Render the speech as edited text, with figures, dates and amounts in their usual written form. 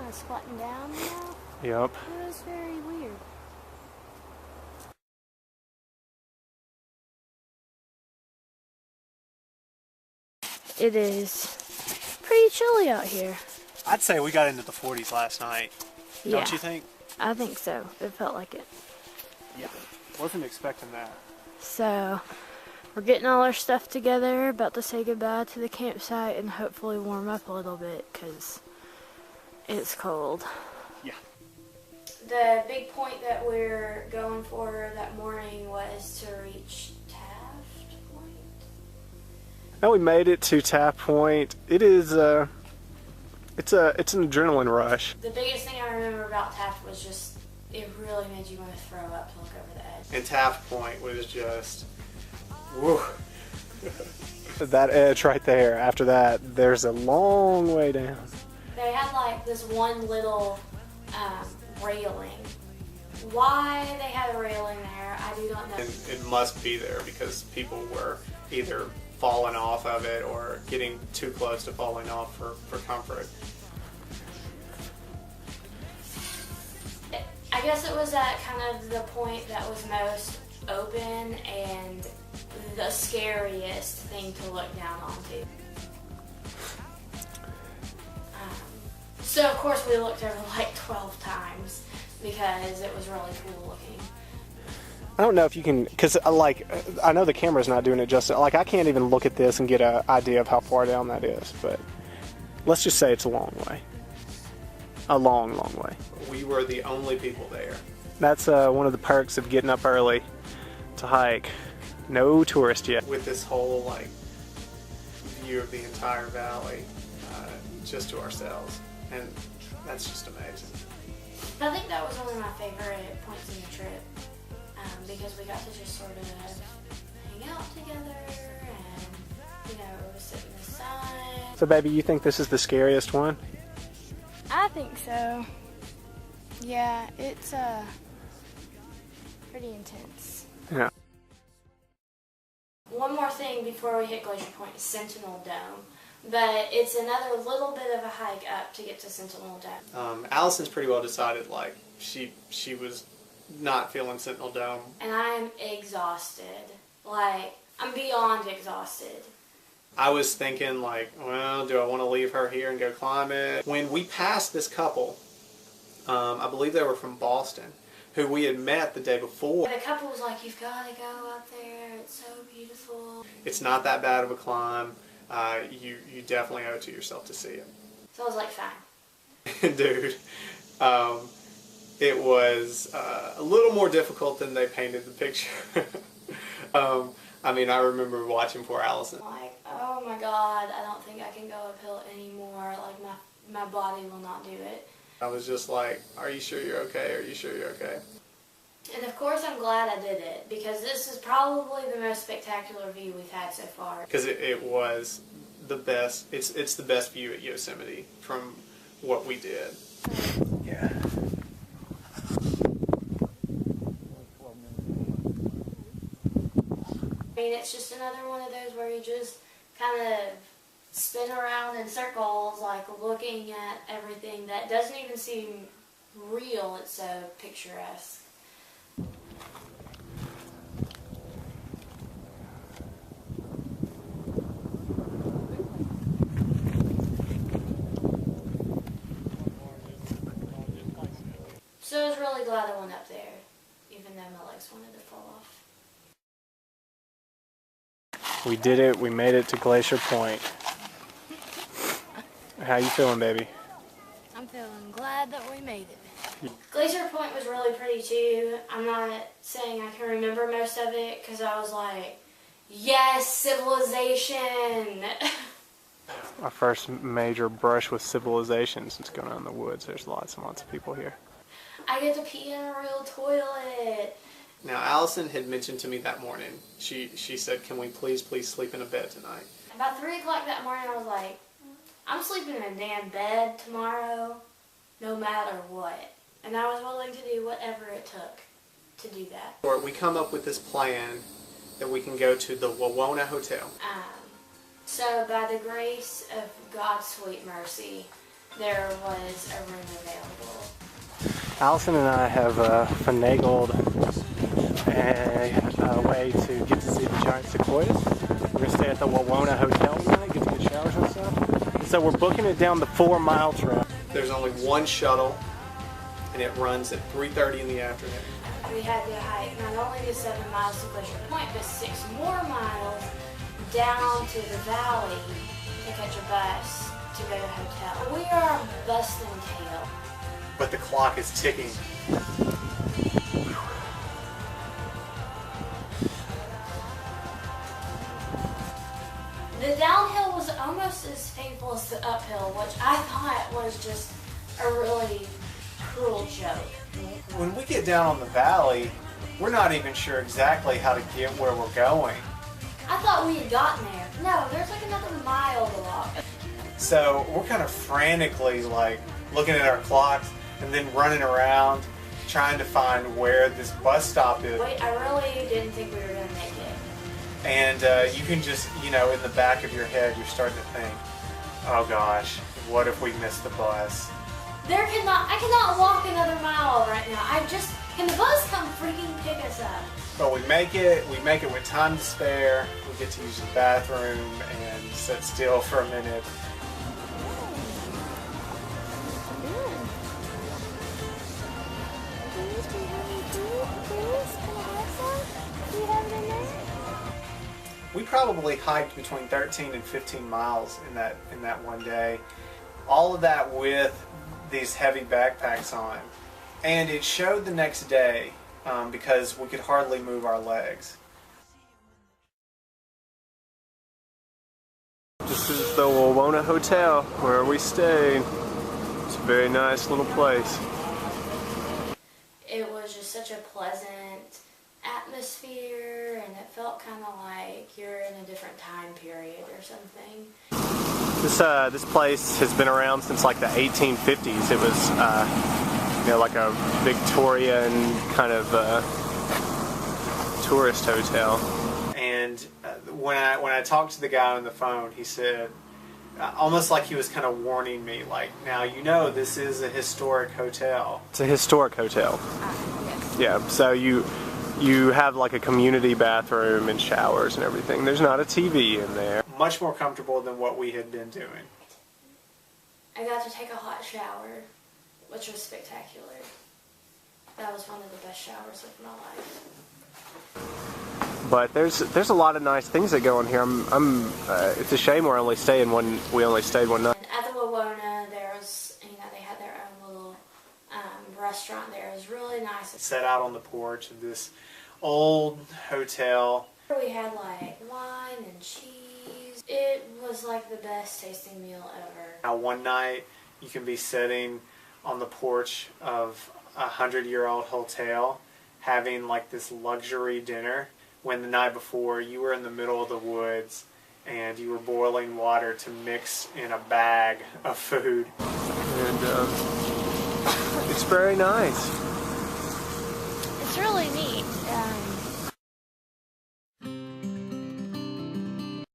of squatting down now. Yep. It was very weird. It is pretty chilly out here. I'd say we got into the 40s last night. Yeah, Don't you think? I think so. It felt like it. Yeah. Wasn't expecting that. So, we're getting all our stuff together, about to say goodbye to the campsite and hopefully warm up a little bit because it's cold. Yeah. The big point that we're going for that morning was to reach Taht Point. Now we made it to Taht Point. It is it's an adrenaline rush. The biggest thing I remember about Taht was just it really made you want to throw up to look over the edge. And Taht Point was just woo. That edge right there. After that, there's a long way down. They had like this one little railing. Why they had a railing there, I do not know. And it must be there because people were either falling off of it or getting too close to falling off for comfort. I guess it was at kind of the point that was most open and the scariest thing to look down onto. So of course we looked over like 12 times because it was really cool looking. I don't know if you can, because I know the camera's not doing it justice. Like I can't even look at this and get an idea of how far down that is, but let's just say it's a long way. A long, long way. We were the only people there. That's one of the perks of getting up early to hike. No tourist yet. With this whole like view of the entire valley, just to ourselves, and that's just amazing. I think that was one of my favorite points in the trip because we got to just sort of hang out together and, you know, sit in the sun. So baby, you think this is the scariest one? I think so. Yeah, it's pretty intense. Yeah. One more thing before we hit Glacier Point is Sentinel Dome. But it's another little bit of a hike up to get to Sentinel Dome. Allison's pretty well decided, like, she was not feeling Sentinel Dome. And I'm exhausted. Like, I'm beyond exhausted. I was thinking, like, well, do I want to leave her here and go climb it? When we passed this couple, I believe they were from Boston, who we had met the day before. The couple was like, you've got to go up there. It's so beautiful. It's not that bad of a climb. You definitely owe it to yourself to see it. So I was like, fine. Dude, it was a little more difficult than they painted the picture. I mean, I remember watching poor Allison. Like, oh my God, I don't think I can go uphill anymore. Like, my body will not do it. I was just like, are you sure you're okay? Are you sure you're okay? And of course I'm glad I did it, because this is probably the most spectacular view we've had so far. Because it was the best, it's the best view at Yosemite from what we did. Yeah. I mean, it's just another one of those where you just kind of spin around in circles, like looking at everything that doesn't even seem real. It's so picturesque. So I was really glad I went up there, even though my legs wanted to fall off. We did it. We made it to Glacier Point. How you feeling, baby? I'm feeling glad that we made it. Glacier Point was really pretty too. I'm not saying I can remember most of it because I was like, yes, civilization. Our first major brush with civilization since going out in the woods. There's lots and lots of people here. I get to pee in a real toilet. Now, Allison had mentioned to me that morning, she said, can we please sleep in a bed tonight? About 3 o'clock that morning, I was like, I'm sleeping in a damn bed tomorrow, no matter what. And I was willing to do whatever it took to do that. We come up with this plan that we can go to the Wawona Hotel. So by the grace of God's sweet mercy, there was a room available. Allyson and I have finagled a way to get to see the giant sequoias. We're going to stay at the Wawona Hotel tonight, get to get showers and stuff. So we're booking it down the 4-mile trail. There's only one shuttle, and it runs at 3:30 in the afternoon. We had to hike not only the 7 miles to Glacier Point, but 6 more miles down to the valley to catch a bus to go to the hotel. We are busting tail. But the clock is ticking. The downhill was almost as painful as the uphill, which I thought was just a really cruel joke. When we get down on the valley, we're not even sure exactly how to get where we're going. I thought we had gotten there. No, there's like another mile to walk. So we're kind of frantically like looking at our clocks and then running around trying to find where this bus stop is. Wait, I really didn't think we were going to make it. And you can just, in the back of your head, you're starting to think, oh gosh, what if we miss the bus? I cannot walk another mile right now. Can the bus come freaking pick us up? But we make it with time to spare. We get to use the bathroom and sit still for a minute. We probably hiked between 13 and 15 miles in that one day. All of that with these heavy backpacks on. And it showed the next day because we could hardly move our legs. This is the Wawona Hotel where we stayed. It's a very nice little place. It was just such a pleasant atmosphere, and it felt kind of like you're in a different time period or something. This place has been around since like the 1850s. It was like a Victorian kind of tourist hotel. And when I talked to the guy on the phone, he said, almost like he was kind of warning me, like, now this is a historic hotel. It's a historic hotel. Yes. Yeah, so you have like a community bathroom and showers and everything. There's not a TV in there. Much more comfortable than what we had been doing. I got to take a hot shower, which was spectacular. That was one of the best showers of my life. But there's a lot of nice things that go on here. It's a shame we only stayed one night. And at the Wawona, there was, they had their own little restaurant there. It was really nice. Sat out on the porch of this old hotel. We had like wine and cheese. It was like the best tasting meal ever. Now one night you can be sitting on the porch of a 100-year-old hotel having like this luxury dinner when the night before you were in the middle of the woods and you were boiling water to mix in a bag of food. And it's very nice. It's really neat.